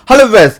Hello ways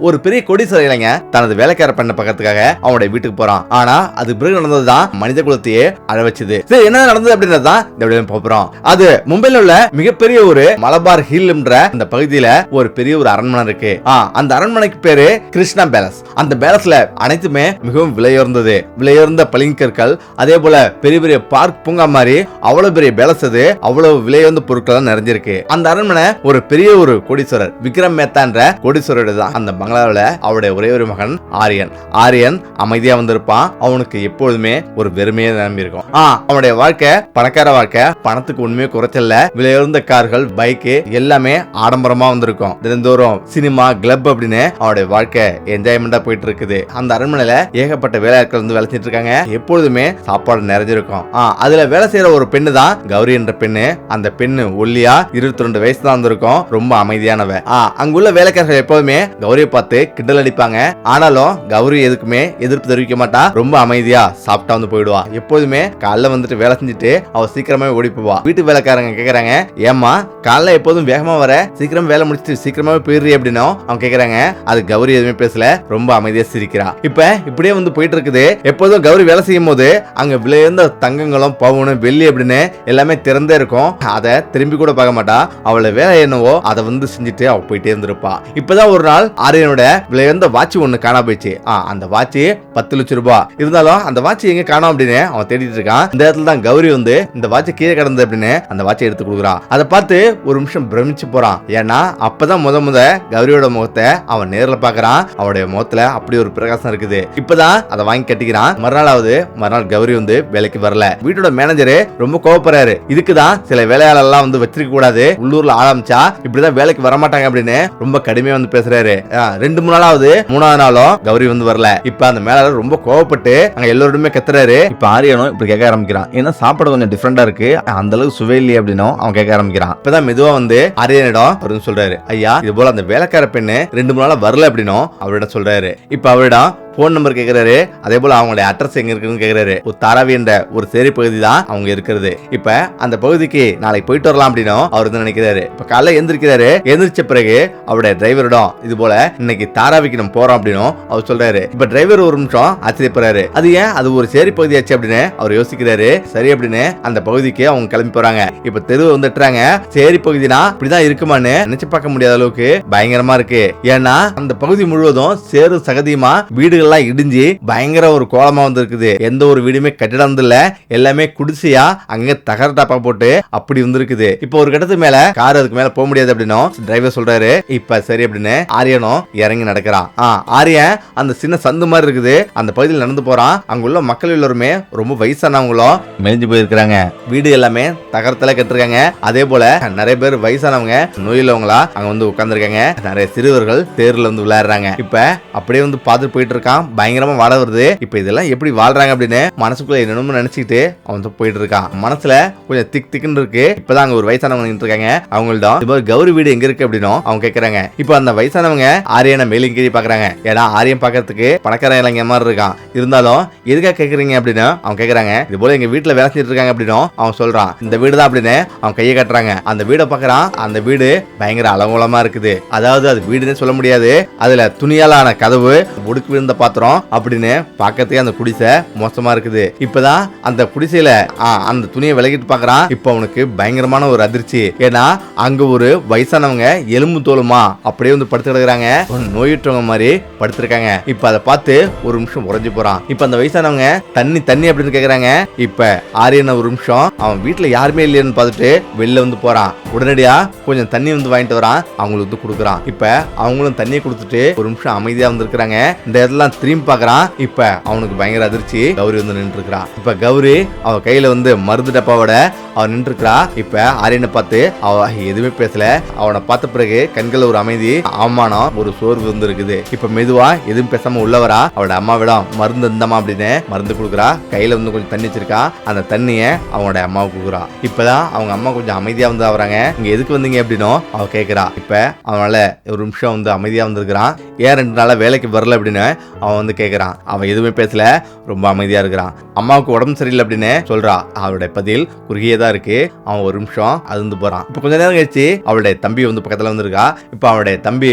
ஒரு பெரிய கோடீஸ்வரர் இளைஞ தனது வேலைக்கார பெண்ணை பக்கத்துக்காக அவனுடைய வீட்டுக்கு போறான். ஆனா அது பிறகு நடந்ததுதான் மனித குலத்தையே அழ வச்சது. சரி, என்ன நடந்தது அப்படின்றதான் இந்த வீடியோல போறோம். அது மும்பைல உள்ள மிகப்பெரிய ஒரு மலபார் ஹில் என்ற இந்த பகுதியில ஒரு பெரிய ஒரு அரண்மனை இருக்கு. அந்த அரண்மனைக்கு பேரு கிருஷ்ணா பேலஸ். அந்த பேலஸ்ல அனைத்துமே மிகவும் விலையுயர்ந்தது. விலையுயர்ந்த பளிங்கற்கள், அதே போல பெரிய பெரிய பார்க் பூங்கா மாதிரி அவ்வளவு பெரிய பேலஸ், அது அவ்வளவு விலையுயர்ந்த பொருட்கள் நிறைஞ்சிருக்கு. அந்த அரண்மனை ஒரு பெரிய ஒரு கோடீஸ்வரர் விக்ரம் மேத்தா என்ற கோடீஸ்வரர் அந்த பங்களாவில அவருடைய ஒரே ஒரு மகன் ஆரியன் அமைதியா வந்திருப்பான். அவனுக்கு எப்பொழுதுமே ஒரு வெறுமையே நிரம்பி இருக்கும். அவனுடைய வாழ்க்கை பணக்கார வாழ்க்கை, பணத்துக்கு உண்மையே குறைச்சல்ல. விலையுயர்ந்த கார்கள், பைக்கு எல்லாமே ஆடம்பரமா வந்திருக்கும். தினந்தோறும் சினிமா, கிளப் அப்படின்னு அவனுடைய வாழ்க்கை என்ஜாய்மெண்டா போயிட்டு இருக்குது. அந்த அரண்மனையில ஏகப்பட்ட வேலையாட்கள் வந்து வேலை செஞ்சுட்டு இருக்காங்க. எப்பொழுதுமே சாப்பாடு நிறைஞ்சிருக்கும். அதுல வேலை செய்யற ஒரு பெண்ணு தான் கௌரி என்ற பெண்ணு. அந்த பெண்ணு ஒல்லியா 22 வயசு தான் இருக்கும். ரொம்ப அமைதியானவ. அங்குள்ள வேலைக்காரர்கள் எப்போதுமே கௌரியை பார்த்து கிண்டல் அடிப்பாங்க. ஆனாலும் கௌரி எதுக்குமே எதிர்ப்பு தெரிவிக்க மாட்டா. ரொம்ப அமைதியா சாப்பிட்டா வந்து போயிடுவா. எப்போதுமே காலைல வந்துட்டு வேலை செஞ்சுட்டு அவ சீக்கிரமே ஓடி போவா. வீட்டு வேலைக்காரங்க கேக்குறாங்க, ஏமா காலைல எப்போதும் வேகமா வர, சீக்கிரம் வேலை முடிச்சுட்டு சீக்கிரமாவே போயிடுறீ அப்படின்னு அவங்க கேக்குறாங்க. அது கௌரி எதுவுமே பேசல, ரொம்ப அமைதியா சிரிக்கிறா. இப்படியே வந்து போயிட்டு இருக்குது. எப்போதும் கௌரி வேலை செய்யும் போது அங்க விலையுயர்ந்த தங்கங்களும் பவுனும் வெள்ளி அப்படின்னு எல்லாமே திறந்தே இருக்கும். அதை திரும்பி கூட பார்க்க மாட்டா. அவளை வேலை என்னவோ அதை வந்து செஞ்சுட்டு அவ போயிட்டே இருந்திருப்பா. இப்பதான் ஒரு நாள் ஆரியனோட விலையுயர்ந்த வாட்ச் ஒண்ணு காணா போயிடுச்சு. அந்த வாட்ச் 10 லட்சம் ரூபாய். இருந்தாலும் அந்த வாட்ச் எங்க காணோம் அப்படின்னு அவன் தேடிட்டு இருக்கான். இந்த இடத்துல தான் கௌரி வந்து இந்த வாட்ச் கீழே கிடந்தது அப்படின்னு அந்த வாட்சை எடுத்து கொடுக்குறான். அதை பார்த்து ஒரு நிமிஷம் பிரமிச்சு போறான். ஏன்னா அப்பதான் முத கௌரியோட முகத்தை அவன் நேர்ல பாக்குறான். அவனுடைய முகத்துல அப்படி ஒரு பிரகாசம் இருக்குது. இப்பதான் அதை வாங்கி கட்டிக்கிறான். மறுநாள் கௌரி வந்து வேலைக்கு வரல. வீட்டோட மேனேஜரு ரொம்ப கோவப்படுறாரு. இதுக்குதான் சில வேலையாளர் எல்லாம் வந்து வச்சிருக்க கூடாது, உள்ளூர்ல ஆரம்பிச்சா இப்படிதான் வேலைக்கு வரமாட்டாங்க அப்படின்னு ரொம்ப கடுமையா வந்து பேசுறாரு. 2-3 நாளாவது, 3வது நாளும் கௌரி வந்து வரல. இப்ப அந்த மேலாளர் ரொம்ப கோவப்பட்டு அங்க எல்லாருமே கத்துறாரு. இப்ப ஆரியனும் இப்படி கேட்க ஆரம்பிக்கிறான், ஏன்னா சாப்பாடு கொஞ்சம் டிஃபரெண்டா இருக்கு, அந்த அளவுக்கு சுவை இல்லையே அப்படின்னு அவன் கேட்க ஆரம்பிக்கிறான். இப்பதான் மெதுவா வந்து ஆரியனிடம் சொல்றாரு, ஐயா இது போல அந்த வேலைக்கார பெண்ணு 2-3 நாளா வரல அப்படின்னு அவரிடம் சொல்றாரு. இப்ப அவரிடம் போன் நம்பர் கேக்குறாரு. அதே போல அவங்களுடைய அட்ரஸ் எங்க இருக்குன்னு கேக்குறாரு. ஒரு தாராவி என்ற ஒரு சேரி பகுதி தான் அவங்க இருக்கிறது. இப்ப அந்த பகுதிக்கு நாளைக்கு போயிட்டு வரலாம் அப்படின்னு அவர் வந்து நினைக்கிறாரு. இப்ப காலைல எந்திரிக்கிறாரு. எந்திரிச்ச பிறகு அவருடைய டிரைவரிடம் இது போல இன்னைக்கு தாராவிக்கு நம்ம போறோம் அப்படின்னு அவர் சொல்றாரு. இப்ப டிரைவர் ஒரு நிமிஷம் ஆச்சரியப்படுறாரு. அது ஏன் அது ஒரு சேரி பகுதி ஆச்சு அப்படின்னு அவர் யோசிக்கிறாரு. சரி அப்படின்னு அந்த பகுதிக்கு அவங்க கிளம்பி போறாங்க. இப்ப தெருவு வந்துட்டுறாங்க. சேரி பகுதினா இப்படிதான் இருக்குமான்னு நினைச்சு பார்க்க முடியாத அளவுக்கு பயங்கரமா இருக்கு. ஏன்னா அந்த பகுதி முழுவதும் சேரு சகதியுமா வீடுகள் இடிஞ்சு பயங்கர ஒரு கோலமா வந்து இருக்குது. எந்த ஒரு வீடுமே கட்டிடம் இல்ல, எல்லாமே குடிசையா அங்க தகர டாப்பா போட்டு அப்படி வந்து இருக்குது. இப்ப ஒரு கட்டத்துக்கு மேல கார் அதுக்கு மேல போக முடியாது அப்படின்னு டிரைவர் சொல்றாரு. இப்ப சரி அப்படின்னு ஆரியனும் இறங்கி நடக்கிறான். ஆரியன் அந்த சின்ன சந்து மாதிரி இருக்குது, அந்த பகுதியில் நடந்து போறான். அங்குள்ள மக்கள் எல்லாருமே ரொம்ப வயசானவங்களும் மெலிஞ்சு போயிருக்கிறாங்க. வீடு எல்லாமே தகரத்துல கட்டிருக்காங்க. அதே போல நிறைய பேர் வயசானவங்க, நோயிலவங்களா அங்க வந்து உட்கார்ந்துருக்காங்க. நிறைய சிறுவர்கள் தேர்ல வந்து விளையாடுறாங்க. இப்ப அப்படியே வந்து பார்த்துட்டு போயிட்டு இருக்கான். பயங்கரமா வாழ வருது. இப்ப இதெல்லாம் எப்படி வாழ்றாங்க அப்படின்னு மனசுக்குள்ள என்னன்னு நினைச்சிட்டு அவன் போயிட்டு இருக்கான். மனசுல கொஞ்சம் திக்குன்னு இருக்கு. இப்பதான் அங்க ஒரு வயசானவங்க இருக்காங்க. அவங்கள்ட்ட கௌரி வீடு எங்க இருக்கு அப்படின்னு அவங்க கேக்குறாங்க. இப்ப அந்த வயசானவங்க ஆரியனை மேலும் கீழே பாக்குறாங்க. ஏன்னா ஆரியம் பாக்கிறதுக்கு பணக்கார இளைஞ மாதிரி இருக்கான். இருந்தாலும் எதுக்காக கேக்குறீங்க அப்படின்னு அவங்க கேக்குறாங்க. இது போல எங்க வீட்டுல வேலை செஞ்சுட்டு இருக்காங்க அப்படின்னு அவன் சொல்றான். இந்த வீடு தான் அப்படின்னு அவன் கையை காட்டுறாங்க. அந்த வீடை பாக்குறான். அந்த வீடு பயங்கர அலங்கோலமா இருக்குது. அதாவது அது வீடுன்னு சொல்ல முடியாது. அதுல துணியாலான கதவு, முடுக்கு விழுந்த பாத்திரம் அப்படின்னு பாக்கிறதுக்கு அந்த குடிசை மோசமா இருக்குது. இப்பதான் அந்த குடிசையில அந்த துணியை விலகிட்டு பாக்குறான். இப்ப அவனுக்கு பயங்கரமான ஒரு அதிர்ச்சி. ஏன்னா அங்க ஒரு வயசானவங்க எலும்பு தோலுமா அப்படியே வந்து படுத்து கிடக்குறாங்க. நோயுற்றவங்க மாதிரி படுத்திருக்காங்க. இப்ப அதை பார்த்து ஒரு நிமிஷம் உறைஞ்சு போறான். இப்ப அந்த வயசானவங்க தண்ணி அப்படின்னு கேக்குறாங்க. இப்ப ஆரியன் ஒரு நிமிஷம் அவன் வீட்டுல யாருமே இல்லைன்னு பார்த்துட்டு வெளில வந்து போறான். உடனடியா கொஞ்சம் தண்ணி வந்து வாங்கிட்டு வரான். அவங்களுக்கு வந்து கொடுக்குறான். இப்ப அவங்களும் தண்ணியை கொடுத்துட்டு ஒரு நிமிஷம் அமைதியா வந்து இருக்கிறாங்க. இந்த இடத்துல திரும்பி பாக்குறான். இப்ப அவனுக்கு பயங்கர அதிர்ச்சி. கௌரி வந்து நின்று இருக்கிறான். இப்ப கௌரி அவ கையில வந்து மருந்து டப்பாவோட அவன் நின்று இருக்கிறா. இப்ப ஆரியனை பார்த்து அவ எதுவுமே பேசல. அவனை பார்த்த பிறகு கண்கள் ஒரு அமைதி, அவமானம், ஒரு சோர்வு வந்து இருக்குது. இப்ப மெதுவா எதுவும் பேசாம உள்ளவரா அவளோட அம்மாவிடம் மருந்து இந்தமா அப்படின்னு மருந்து கொடுக்குறா. கையில வந்து கொஞ்சம் தண்ணி வச்சிருக்கா. அந்த தண்ணிய அவனோட அம்மாவுக்கு கொடுக்குறா. இப்பதான் அவங்க அம்மா கொஞ்சம் அமைதியா வந்து ஆகுறாங்க. இங்க எதுக்கு வந்தீங்க அப்படின்னு அவ கேக்குறா. இப்ப அவனால ஒரு நிமிஷம் வந்து அமைதியா வந்திருக்கிறான். ஏன் 2 நாளா வேலைக்கு வரல அப்படின்னு அவன் வந்து கேக்குறான். அவன் எதுவுமே பேசல, ரொம்ப அமைதியா இருக்கிறான். அம்மாவுக்கு உடம்பு சரியில்லை அப்படின்னு சொல்றா. அவளுடைய பதில் குறுகியதா இருக்கு. அவன் ஒரு நிமிஷம் அதிர்ந்து போறான். இப்ப கொஞ்ச நேரம் கழிச்சு அவளுடைய தம்பி வந்து பக்கத்துல வந்திருக்கா. இப்ப அவனுடைய தம்பி,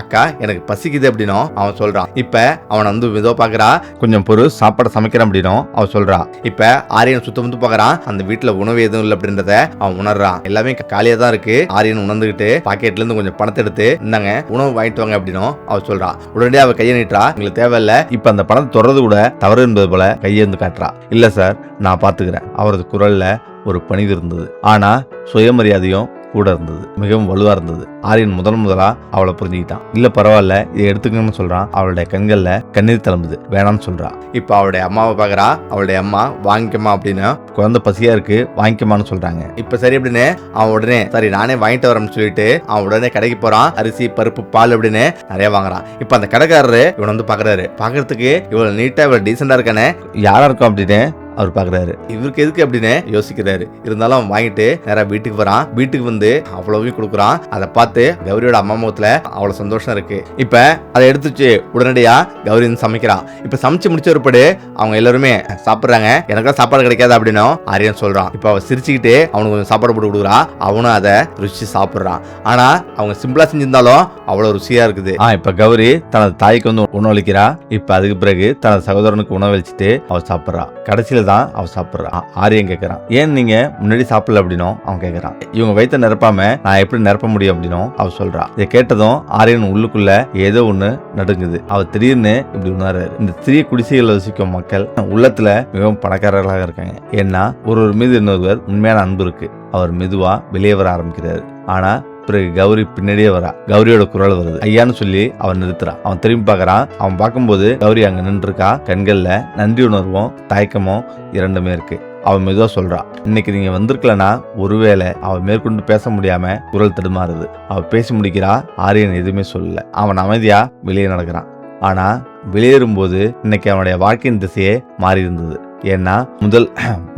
அக்கா எனக்கு பசிக்குது அப்படின்னும் அவன் சொல்றான். இப்ப அவனை வந்து மெதுவா பாக்குறா. கொஞ்சம் பொருள் சாப்பாடு சமைக்கிறேன் அப்படின்னும் அவன் சொல்றா. இப்ப ஆரியன் சுத்த வந்து பாக்குறான். அந்த வீட்டுல உணவு எதுவும் இல்லை அப்படின்றத அவன் உணர்றான். எல்லாமே காலியா தான் இருக்கு. ஆரியன் உணர்ந்துகிட்டு பாக்கெட்ல இருந்து கொஞ்சம் பணத்தை எடுத்து, இந்தாங்க உணவு வாங்கிட்டு வாங்க அப்படின்னும் அவ சொல்றா. உடனே அவ கையை நீட்டுறா. எங்களுக்கு தேவையில்ல. இப்ப அந்த பணத்தை தொடர்றது கூட தவறு என்பது போல கையை வந்து காட்டுறா. இல்ல சார், நான் பாத்துக்கிறேன். அவரது குரல்ல ஒரு பணிவு இருந்தது. ஆனா சுயமரியாதையும் கூட இருந்தது. மிகவும் வலுவா இருந்தது. ஆரியன் முதலா அவளை புரிஞ்சுக்கிட்டான். இல்ல பரவாயில்ல, இதை எடுத்துக்கணும்னு சொல்றான். அவளுடைய கண்கள்ல கண்ணீர் தளம்புது. வேணாம்னு சொல்றா. இப்ப அவளுடைய அம்மாவை பாக்குறா. அவளுடைய அம்மா வாங்கிக்கமா அப்படின்னு, குழந்தை பசியா இருக்கு வாங்கிக்கமான்னு சொல்றாங்க. இப்ப சரி அப்படின்னு அவன் உடனே சரி நானே வாங்கிட்டு வரேன்னு சொல்லிட்டு அவன் உடனே கடைக்கு போறான். அரிசி பருப்பு பால் அப்படின்னு நிறைய வாங்குறான். இப்ப அந்த கடைக்காரரு இவனை வந்து பாக்குறாரு. பாக்குறதுக்கு இவ்வளவு நீட்டா இவ்வளவு டீசெண்டா இருக்கானே, யாரா இருக்கும் அப்படின்னு அவர் பாக்குறாரு. இவருக்கு எதுக்கு அப்படின்னு யோசிக்கிறாரு. இருந்தாலும் அவன் வாங்கிட்டு நேரா வீட்டுக்கு வரான். வீட்டுக்கு வந்து அவ்வளவையும் கொடுக்குறான். அதை பார்த்து கௌரியோட அம்மா முகத்துல அவ்வளவு சந்தோஷம் இருக்கு. இப்ப அதை எடுத்துச்சு உடனடியா கௌரி சமைக்கிறான். இப்ப சமைச்சு முடிச்ச ஒருபடி அவங்க எல்லாருமே சாப்பிடுறாங்க. எனக்கெல்லாம் சாப்பாடு கிடைக்காது அப்படின்னு ஆரியன் சொல்றான். இப்ப அவ சிரிச்சுக்கிட்டு அவனுக்கு கொஞ்சம் சாப்பாடு போட்டு கொடுக்குறான். அவனும் அதை ருசி சாப்பிடுறான். ஆனா அவங்க சிம்பிளா செஞ்சிருந்தாலும் அவ்வளவு ருசியா இருக்குது. இப்ப கௌரி தனது தாய்க்கு வந்து உணவளிக்கிறா. இப்ப அதுக்கு பிறகு தனது சகோதரனுக்கு உணவளிச்சுட்டு அவ சாப்பிடுறா. கடைசியில தான் அவ சாப்பிடுறான். ஆரியன் கேட்கறான், ஏன் நீங்க முன்னாடி சாப்பிடல அப்படின்னும் அவன் கேட்கறான். இவங்க வயிற்ற நிரப்பாம நான் எப்படி நிரப்ப முடியும் அப்படின்னும் அவ சொல்றா. இதை கேட்டதும் ஆரியன் உள்ளுக்குள்ள ஏதோ ஒண்ணு நடுங்குது. அவ திடீர்னு இப்படி உணர்றாரு. இந்த சிறிய குடிசைகளை வசிக்கும் மக்கள் உள்ளத்துல மிகவும் பணக்காரர்களாக இருக்காங்க. ஏன்னா ஒருவர் மீது இன்னொருவர் உண்மையான அன்பு இருக்கு. அவர் மெதுவா வெளியே வர ஆரம்பிக்கிறாரு. ஆனா பிறகு கௌரி பின்னாடியே வரா. கௌரியோட குரல் வருது. ஐயான்னு சொல்லி அவன் நிறுத்துறான். அவன் திரும்பி பாக்குறான். அவன் பார்க்கும்போது கௌரி அங்க நின்று இருக்கா. கண்கள்ல நன்றி உணர்வும் தயக்கமும் இரண்டுமே இருக்கு. அவன் மெதுவா சொல்றா, இன்னைக்கு நீங்க வந்திருக்கலனா ஒருவேளை அவன் மேற்கொண்டு பேச முடியாம குரல் தடுமாறுது. அவ பேசி முடிக்கிறா. ஆரியன் எதுவுமே சொல்லல. அவன் அமைதியா வெளியே நடக்கிறான். ஆனா வெளியேறும்போது இன்னைக்கு அவனுடைய வாழ்க்கையின் திசையே மாறி இருந்தது. ஏன்னா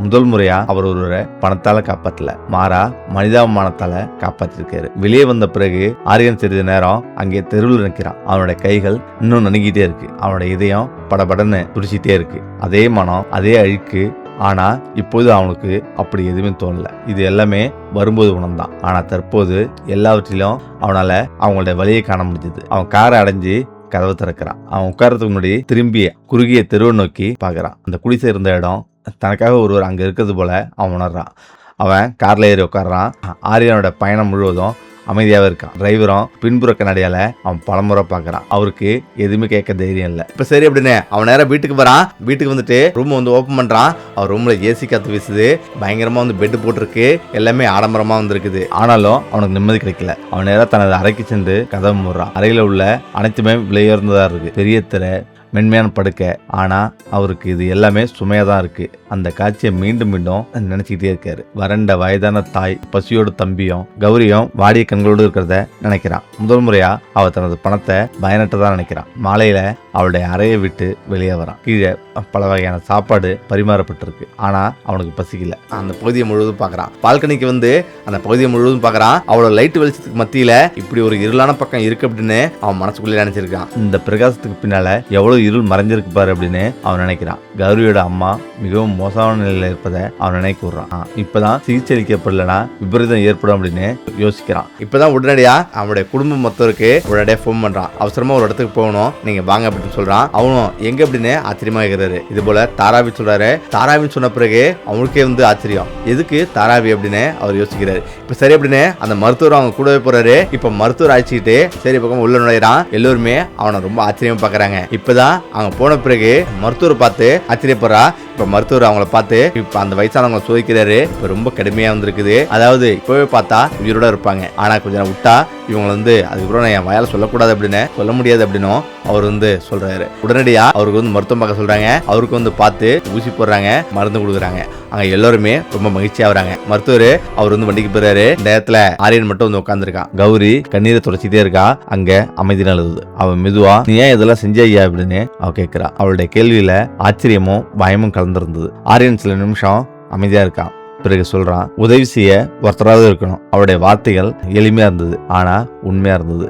முதல் முறையா அவர் ஒருவரை பணத்தால காப்பாற்றல, மாறா மனிதாபிமானத்தால காப்பாற்றிருக்காரு. வெளியே வந்த பிறகு ஆரியன் சிறிது நேரம் அங்கே தெருவில் நிற்கிறான். அவனுடைய கைகள் இன்னும் நடுங்கிட்டே இருக்கு. அவனுடைய இதயம் படபடன்னு துடிச்சிட்டே இருக்கு. அதே மனம், அதே அழுக்கு. ஆனா இப்போது அவனுக்கு அப்படி எதுவுமே தோணல. இது எல்லாமே வரும்போது உணர்ந்தான். ஆனா தற்போது எல்லாவற்றிலும் அவனால அவங்களுடைய வழியை காண முடிஞ்சது. அவன் காரை அடைஞ்சு கதவை திறக்கிறான். அவன் உட்கார்றதுக்கு முன்னாடி திரும்பி குறுகிய தெருவை நோக்கி பாக்குறான். அந்த குடிசை இருந்த இடம் தனக்காக ஒருவர் அங்க இருக்கிறது போல அவன் உணர்றான். அவன் கார்ல ஏறி உட்கார்றான். ஆரியனோட பயணம் முழுவதும் அமைதியாவே இருக்கான். டிரைவரும் பின்புற கண்ணாடியால அவன் பலமுறை பாக்குறான். அவருக்கு எதுவுமே கேட்க தைரியம் இல்ல. இப்ப சரி அப்படின்னு அவன் நேரம் வீட்டுக்கு வரான். வீட்டுக்கு வந்துட்டு ரூம் வந்து ஓபன் பண்றான். அவர் ரூம்ல ஏசி காத்து வீசுது. பயங்கரமா வந்து பெட் போட்டிருக்கு. எல்லாமே ஆடம்பரமா வந்திருக்குது. ஆனாலும் அவனுக்கு நிம்மதி கிடைக்கல. அவன் நேரம் தனது அறைக்கு சென்று கதவு மூடுறான். அறையில உள்ள அனைத்துமே விலையுயர்ந்ததா இருக்கு. பெரிய திரை, மென்மையான படுக்கை. ஆனா அவருக்கு இது எல்லாமே சுமையா தான் இருக்கு. அந்த காட்சியை மீண்டும் மீண்டும் நினைச்சுக்கிட்டே இருக்காரு. வறண்ட வயதான தாய், பசியோடு தம்பியும் கௌரியும் வாடிய கண்களோடு இருக்கிறத நினைக்கிறான். முதல் முறையா அவ தனது பணத்தை பயனற்றதா நினைக்கிறான். மாலையில அவளுடைய அறையை விட்டு வெளியே வரான். கீழே பல வகையான சாப்பாடு பரிமாறப்பட்டிருக்கு. ஆனா அவனுக்கு பசிக்கல. அந்த பகுதியை முழுவதும் பாக்குறான். பால்கனிக்கு வந்து அந்த பகுதியை முழுவதும் பாக்குறான். அவளோட லைட் வெளிச்சத்துக்கு மத்தியில இப்படி ஒரு இருளான பக்கம் இருக்கு அப்படின்னு அவன் மனசுக்குள்ளே நினைச்சிருக்கான். இந்த பிரகாசத்துக்கு பின்னால எவ்வளவு இருள் மறைஞ்சிருக்கு பாரு அப்படின்னு அவன் நினைக்கிறான். கௌரியோட அம்மா மிகவும் மோசமான நிலையில இருப்பதை அவன் நினைக்க விடுறான். இப்பதான் சிகிச்சை அளிக்கப்படலனா விபரீதம் ஏற்படும் அப்படின்னு யோசிக்கிறான். இப்பதான் உடனடியா அவனுடைய குடும்பம் மொத்தருக்கு உடனடியா போன் பண்றான். அவசரமா ஒரு இடத்துக்கு போகணும், நீங்க வாங்க அப்படின்னு சொல்றான். அவனும் எங்க அப்படின்னு ஆச்சரியமா இருக்கிறாரு. இது போல தாராவி சொல்றாரு. தாராவின்னு சொன்ன பிறகு அவனுக்கே வந்து ஆச்சரியம். எதுக்கு தாராவி அப்படின்னு அவர் யோசிக்கிறாரு. இப்ப சரி அப்படின்னு அந்த மருத்துவர் அவங்க கூடவே போறாரு. இப்ப மருத்துவர் அழைச்சிக்கிட்டு சரி பக்கம் உள்ள நுழைறான். எல்லோருமே அவனை ரொம்ப ஆச்சரியமா பாக்குறாங்க. இப்பதான் அவங்க போன பிறகு மருத்துவரை பார்த்து ஆச்சரியப்படுறா. இப்ப மருத்துவர் அவங்கள பார்த்து இப்ப அந்த வயசானவங்களை சோதிக்கிறாரு. இப்ப ரொம்ப கடுமையா வந்திருக்குது. அதாவது இப்பவே பார்த்தா உயிரோட இருப்பாங்க, ஆனா கொஞ்சம் விட்டா இவங்க வந்து அதுக்கப்புறம் நான் என் வாயால சொல்லக்கூடாது அப்படின்னு சொல்ல முடியாது அப்படின்னும் அவர் வந்து சொல்றாரு. உடனடியா அவருக்கு வந்து மருத்துவம் பார்க்க சொல்றாங்க. அவருக்கு வந்து பார்த்து ஊசி போடுறாங்க, மருந்து கொடுக்குறாங்க. அங்க எல்லாருமே ரொம்ப மகிழ்ச்சியா வராங்க. மருத்துவர் அவர் வந்து வண்டிக்கு போறாரு. இந்த இடத்துல ஆரியன் மட்டும் வந்து உட்காந்துருக்கான். கௌரி கண்ணீரை துடைச்சிட்டே இருக்கா. அங்க அமைதி நிலவுது. அவன் மெதுவா நீ ஏன் இதெல்லாம் செஞ்ச ஐயா அப்படின்னு அவ கேட்கிறா. அவளுடைய கேள்வியில ஆச்சரியமும் பயமும் கலந்திருந்தது. ஆரியன் சில நிமிஷம் அமைதியா இருக்கான். பிறகு சொல்றான், உதவி செய்ய ஒருத்தராவது இருக்கணும். அவருடைய வார்த்தைகள் எளிமையா இருந்தது, ஆனா உண்மையா இருந்தது.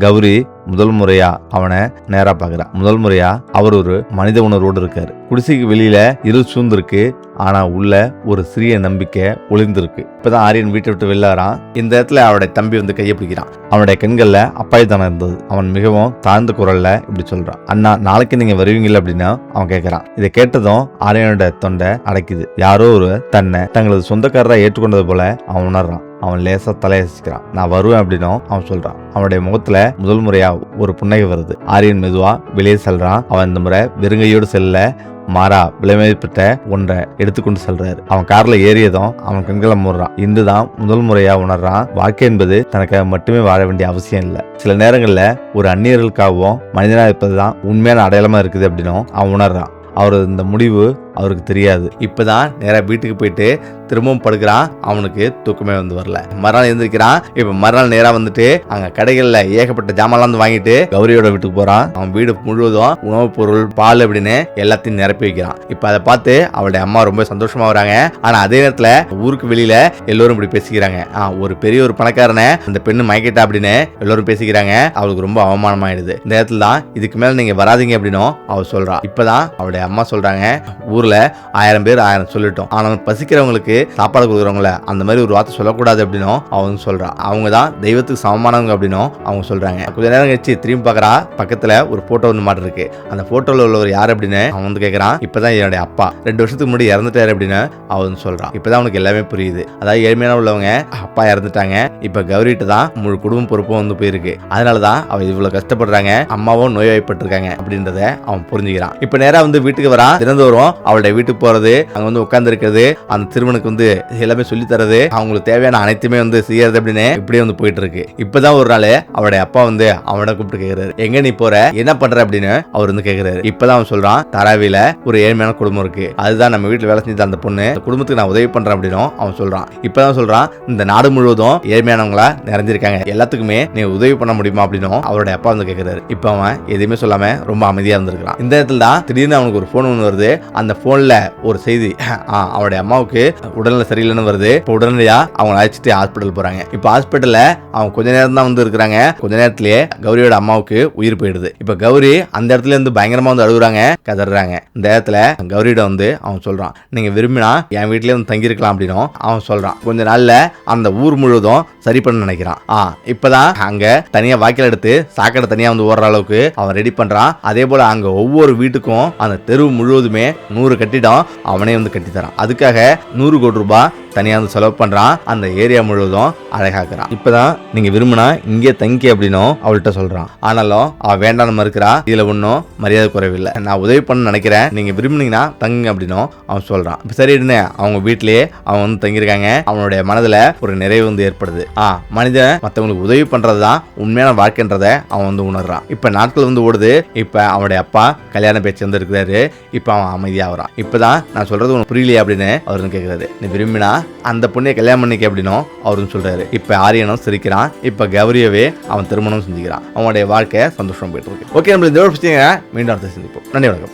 கௌரி முதல் முறையா அவனை நேரா பாக்குறான். முதல் முறையா அவர் ஒரு மனித உணர்வோடு இருக்காரு. குடிசைக்கு வெளியில இருள் சூழ்ந்திருக்கு, ஆனா உள்ள ஒரு சிறிய நம்பிக்கை ஒளிந்திருக்கு. இப்பதான் ஆரியன் வீட்டை விட்டு வெளில வரான். இந்த இடத்துல அவருடைய தம்பி வந்து கையை பிடிக்கிறான். அவனுடைய கண்கள்ல அப்பாய்தானம் இருந்தது. அவன் மிகவும் தாழ்ந்த குரல்ல இப்படி சொல்றான், அண்ணா நாளைக்கு நீங்க வருவீங்கல்ல அப்படின்னு அவன் கேட்கறான். இதை கேட்டதும் ஆரியனோட தொண்டை அடைக்குது. யாரோ ஒரு தன்னை தங்களது சொந்தக்காரரா ஏற்றுக்கொண்டது போல அவன் உணர்றான். அவன் லேசா தலையசிக்கிறான். நான் வருவேன் அப்படின்னும் அவன் சொல்றான். அவனுடைய முகத்துல முதல் முறையா ஒரு புன்னகை வருது. ஆரியன் மெதுவா வெளியே செல்றான். அவன் இந்த முறை வெறுங்கையோடு செல்ல மாறா விலைமதிப்பட்ட ஒன்றை எடுத்துக்கொண்டு செல்றாரு. அவன் கார்ல ஏறியதும் அவன் கண்களை மூடுறான். இன்றுதான் முதல் முறையா உணர்றான், வாழ்க்கை என்பது தனக்காக மட்டுமே வாழ வேண்டிய அவசியம் இல்லை. சில நேரங்கள்ல ஒரு அந்நியர்களுக்காகவும் மனிதனா இருப்பதுதான் உண்மையான அடையாளமா இருக்குது அப்படின்னும் அவன் உணர்றான். அவரது இந்த முடிவு அவருக்கு தெரியாது. இப்பதான் நேரா வீட்டுக்கு போயிட்டு திரும்பவும் படுக்கிறான். அவனுக்கு தூக்கமே வந்து வரல. மறுநாள் எழுந்திருக்கிறான். இப்ப மறுநாள் நேரா வந்துட்டு அங்க கடைகள்ல ஏகப்பட்ட ஜாமான்லாம் வந்து வாங்கிட்டு கௌரியோட வீட்டுக்கு போறான். அவன் வீடு முழுவதும் உணவுப் பொருள், பால் அப்படின்னு எல்லாத்தையும் நிரப்பி வைக்கிறான். இப்ப அதை பார்த்து அவளுடைய அம்மா ரொம்ப சந்தோஷமா வராங்க. ஆனா அதே நேரத்துல ஊருக்கு வெளியில எல்லோரும் இப்படி பேசிக்கிறாங்க, ஒரு பெரிய ஒரு பணக்காரனை அந்த பெண்ணு மயக்கிட்டா அப்படின்னு எல்லோரும் பேசிக்கிறாங்க. அவளுக்கு ரொம்ப அவமானமாயிடுது. இந்த இடத்துல தான் இதுக்கு மேல நீங்க வராதிங்க அப்படின்னும் அவள் சொல்றா. இப்பதான் அவளுடைய அம்மா சொல்றாங்க, ஊர்ல 1000 பேர் 1000 சொல்லிட்டோம், ஆனா பசிக்கிறவங்களுக்கு சாப்பாடு கொடுக்குறவங்கள அந்த மாதிரி ஒரு வார்த்தை சொல்லக்கூடாது அப்படின்னும் அவங்க சொல்றா. அவங்க தான் தெய்வத்துக்கு சமமானவங்க அப்படின்னும் அவங்க சொல்றாங்க. கொஞ்ச நேரம் கழிச்சு திரும்பி பாக்குறா. பக்கத்துல ஒரு போட்டோ வந்து மாட்டு இருக்கு. அந்த போட்டோல உள்ளவர் யார் அப்படின்னு அவன் வந்து கேட்கறான். இப்பதான் என்னுடைய அப்பா 2 வருஷத்துக்கு முன்னாடி இறந்துட்டாரு அப்படின்னு அவன் சொல்றான். இப்பதான் அவனுக்கு எல்லாமே புரியுது. அதாவது ஏழ்மையான உள்ளவங்க அப்பா இறந்துட்டாங்க, இப்ப கௌரிட்ட தான் முழு குடும்பம் பொறுப்பும் வந்து போயிருக்கு. அதனாலதான் அவ இவ்வளவு கஷ்டப்படுறாங்க, அம்மாவும் நோய்வாய்ப்பட்டிருக்காங்க அப்படின்றத அவன் புரிஞ்சுக்கிறான். இப்ப நேரா வந்து வீட்டுக்கு வரான். தினந்தோறும் அவளுடைய வீட்டுக்கு போறது, அங்க வந்து உட்கார்ந்து இருக்கிறது, அந்த திருமணுக்கு வந்து எல்லாமே சொல்லி தரது, அவங்களுக்கு தேவையான அனைத்துமே வந்து செய்யறது அப்படின்னு இப்படியே வந்து போயிட்டு இருக்கு. இப்பதான் ஒரு நாள் அவருடைய அப்பா வந்து அவனை கூப்பிட்டு கேக்குறாரு, எங்க நீ போற, என்ன பண்ற அப்படின்னு அவர் வந்து கேக்குறாரு. இப்பதான் அவன் சொல்றான், தாராவில ஒரு ஏழ்மையான குடும்பம் இருக்கு, அதுதான் நம்ம வீட்டுல வேலை செஞ்சு அந்த பொண்ணு, அந்த குடும்பத்துக்கு நான் உதவி பண்றேன் அப்படின்னு அவன் சொல்றான். இப்பதான் சொல்றான், இந்த நாடு முழுவதும் ஏழ்மையானவங்களா நிறைஞ்சிருக்காங்க, எல்லாத்துக்குமே நீ உதவி பண்ண முடியுமா அப்படின்னு அவருடைய அப்பா வந்து கேக்குறாரு. இப்ப அவன் எதுவுமே சொல்லாம ரொம்ப அமைதியா இருந்திருக்கான். இந்த இடத்துல தான் திடீர்னு அவனுக்கு ஒரு போன் ஒன்று வருது. அந்த போன்ல ஒரு செய்தி, அவனுடைய அம்மாவுக்கு உடல்நிலை சரியில்லைன்னு வருது. இப்போ உடனடியா அவங்க அழைச்சிட்டு ஹாஸ்பிட்டல் போறாங்க. இப்ப ஹாஸ்பிட்டல்ல அவங்க கொஞ்ச நேரம் தான் வந்து இருக்கிறாங்க. கொஞ்ச நேரத்திலேயே கௌரியோட அம்மாவுக்கு உயிர் போயிடுது. இப்ப கௌரி அந்த இடத்துல இருந்து பயங்கரமா வந்து அழுகுறாங்க, கதறாங்க. இந்த இடத்துல கௌரியிட வந்து அவன் சொல்றான், நீங்க விரும்பினா என் வீட்லயே வந்து தங்கியிருக்கலாம் அப்படின்னு அவன் சொல்றான். கொஞ்ச நாள்ல அந்த ஊர் முழுவதும் சரி பண்ண நினைக்கிறான். இப்பதான் அங்க தனியா வாய்க்கால் எடுத்து சாக்கடை தனியா வந்து ஓடுற அளவுக்கு அவன் ரெடி பண்றான். அதே போல அங்க ஒவ்வொரு வீட்டுக்கும் அந்த தெரு முழுவதுமே 100 கட்டிடம் அவனே வந்து கட்டி தரான். அதுக்காக 100 கோடி ரூபாய் தனியா வந்து செலவு பண்றான். அந்த ஏரியா முழுவதும் அழகாக்குறான். இப்பதான் நீங்க விரும்பினா இங்கே தங்கி அப்படின்னும் அவள்கிட்ட சொல்றான். ஆனாலும் அவ வேண்டாம் மறுக்கிறா. இதுல ஒன்னும் மரியாதை குறைவில்லை, நான் உதவி பண்ண நினைக்கிறேன், நீங்க விரும்புனீங்கன்னா தங்குங்க அப்படின்னும் அவன் சொல்றான். இப்ப சரின்னு அவங்க வீட்லயே அவன் வந்து தங்கியிருக்காங்க. அவனுடைய மனதுல ஒரு நிறைவு வந்து ஏற்படுது. மனிதன் மற்றவங்களுக்கு உதவி பண்றதுதான் உண்மையான வாழ்க்கைன்றத அவன் வந்து உணர்றான். இப்ப நாட்கள் வந்து ஓடுது. இப்ப அவனுடைய அப்பா கல்யாண பேச்சு வந்து இருக்கிறாரு. இப்ப அவன் அமைதியாகிறான். இப்பதான் நான் சொல்றது உனக்கு புரியலையா அப்படின்னு அவரு கேட்கிறாரு. நீ விரும்பினா அந்த பொண்ணையை கல்யாணம் பண்ணிக்க அப்படின்னும் அவரும் சொல்றாரு. இப்ப ஆரியனும் சிரிக்கிறான். இப்ப கௌரியவே அவன் திருமணம் செஞ்சுக்கிறான். அவனுடைய வாழ்க்கை சந்தோஷம் போயிட்டு இருக்கு. ஓகே, நம்ம இந்த மீண்டும் அடுத்த சந்திப்போம். நன்றி, வணக்கம்.